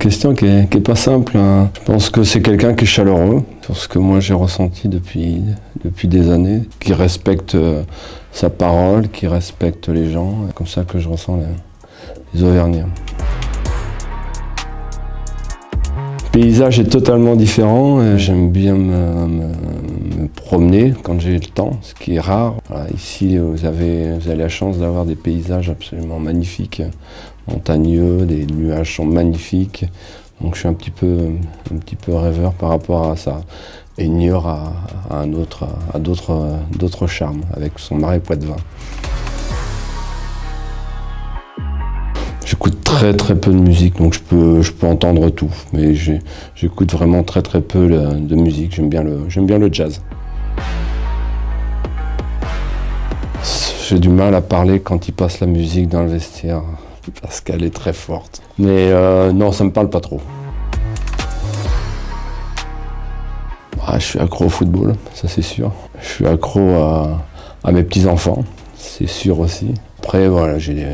question qui est pas simple, hein. Je pense que c'est quelqu'un qui est chaleureux, sur ce que moi j'ai ressenti depuis des années, qui respecte sa parole, qui respecte les gens. C'est comme ça que je ressens les Auvergnats. Le paysage est totalement différent. J'aime bien me promener quand j'ai le temps, ce qui est rare. Voilà, ici, vous avez la chance d'avoir des paysages absolument magnifiques, montagneux, les nuages sont magnifiques. Donc je suis un petit peu rêveur par rapport à ça. Et Niort a d'autres charmes avec son marais Poitevin. J'écoute très peu de musique, donc je peux entendre tout, mais j'écoute vraiment très peu de musique. J'aime bien le jazz. J'ai du mal à parler quand il passe la musique dans le vestiaire, parce qu'elle est très forte. Mais non, ça me parle pas trop. Je suis accro au football, ça c'est sûr. Je suis accro à mes petits-enfants, c'est sûr aussi. Après, voilà, j'ai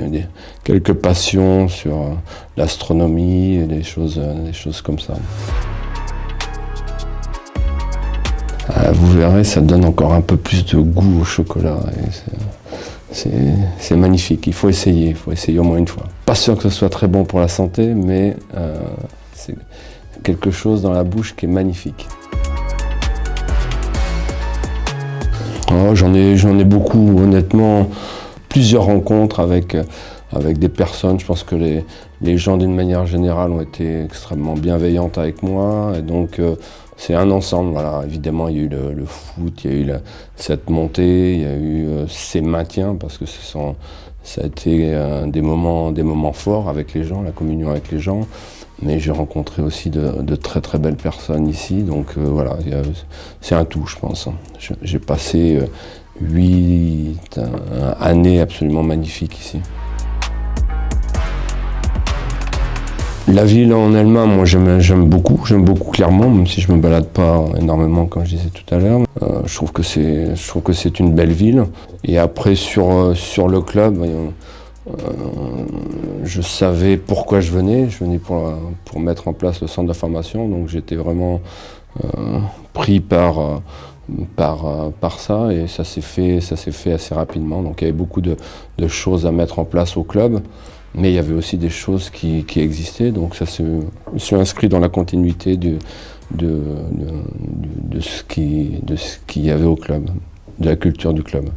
quelques passions sur l'astronomie et des choses comme ça. Vous verrez, ça donne encore un peu plus de goût au chocolat. C'est magnifique, il faut essayer au moins une fois. Pas sûr que ce soit très bon pour la santé, mais c'est quelque chose dans la bouche qui est magnifique. Oh, j'en ai beaucoup, honnêtement. Plusieurs rencontres avec des personnes. Je pense que les gens, d'une manière générale, ont été extrêmement bienveillantes avec moi. Et donc, c'est un ensemble. Voilà. Évidemment, il y a eu le foot, il y a eu cette montée, il y a eu ces maintiens, parce que ça a été des moments forts avec les gens, la communion avec les gens. Mais j'ai rencontré aussi de très belles personnes ici. Donc, voilà, c'est un tout, je pense. J'ai passé 8 années absolument magnifiques ici. La ville en elle-même, moi j'aime beaucoup Clermont, même si je me balade pas énormément comme je disais tout à l'heure. Je trouve que c'est une belle ville. Et après sur le club, je savais pourquoi je venais. Je venais pour mettre en place le centre d'information, donc j'étais vraiment pris par ça, et ça s'est fait assez rapidement. Donc il y avait beaucoup de choses à mettre en place au club, mais il y avait aussi des choses qui existaient. Donc ça je me suis inscrit dans la continuité de ce qu'il y avait au club, de la culture du club.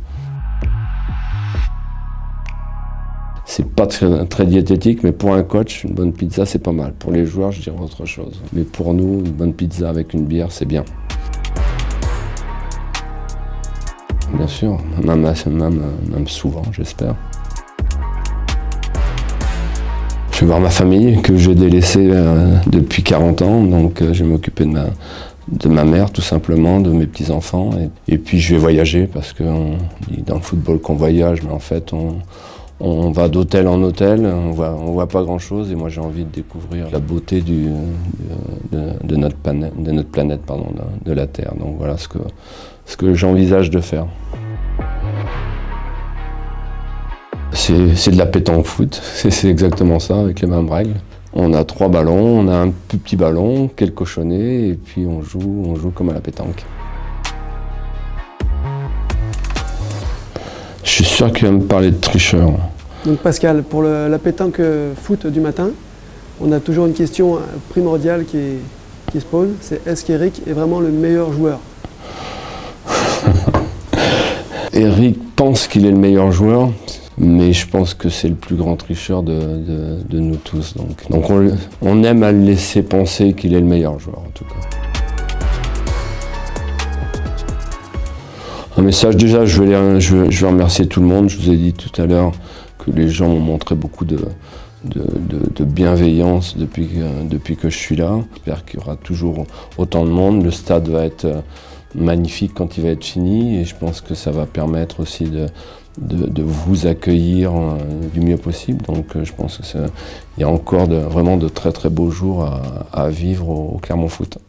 C'est pas très diététique, mais pour un coach, une bonne pizza c'est pas mal. Pour les joueurs, je dirais autre chose. Mais pour nous, une bonne pizza avec une bière, c'est bien. Bien sûr, même souvent, j'espère. Je vais voir ma famille, que j'ai délaissée depuis 40 ans, donc je vais m'occuper de ma mère, tout simplement, de mes petits-enfants. Et puis je vais voyager, parce qu'on dit dans le football qu'on voyage, mais en fait, on va d'hôtel en hôtel, on voit pas grand-chose, et moi j'ai envie de découvrir la beauté de notre planète, de la Terre. Donc voilà ce que j'envisage de faire. C'est de la pétanque foot, c'est exactement ça, avec les mêmes règles. On a 3 ballons, on a un plus petit ballon, quelques cochonnets, et puis on joue comme à la pétanque. Je suis sûr qu'il va me parler de tricheur. Donc Pascal, pour la pétanque foot du matin, on a toujours une question primordiale qui se pose, c'est est-ce qu'Eric est vraiment le meilleur joueur ? Eric pense qu'il est le meilleur joueur, mais je pense que c'est le plus grand tricheur de nous tous. Donc on aime à le laisser penser qu'il est le meilleur joueur, en tout cas. Un message, déjà, je vais remercier tout le monde. Je vous ai dit tout à l'heure que les gens m'ont montré beaucoup de bienveillance depuis que je suis là. J'espère qu'il y aura toujours autant de monde. Le stade va être magnifique quand il va être fini, et je pense que ça va permettre aussi de vous accueillir du mieux possible. Donc je pense qu'il y a encore vraiment de très beaux jours à vivre au Clermont Foot.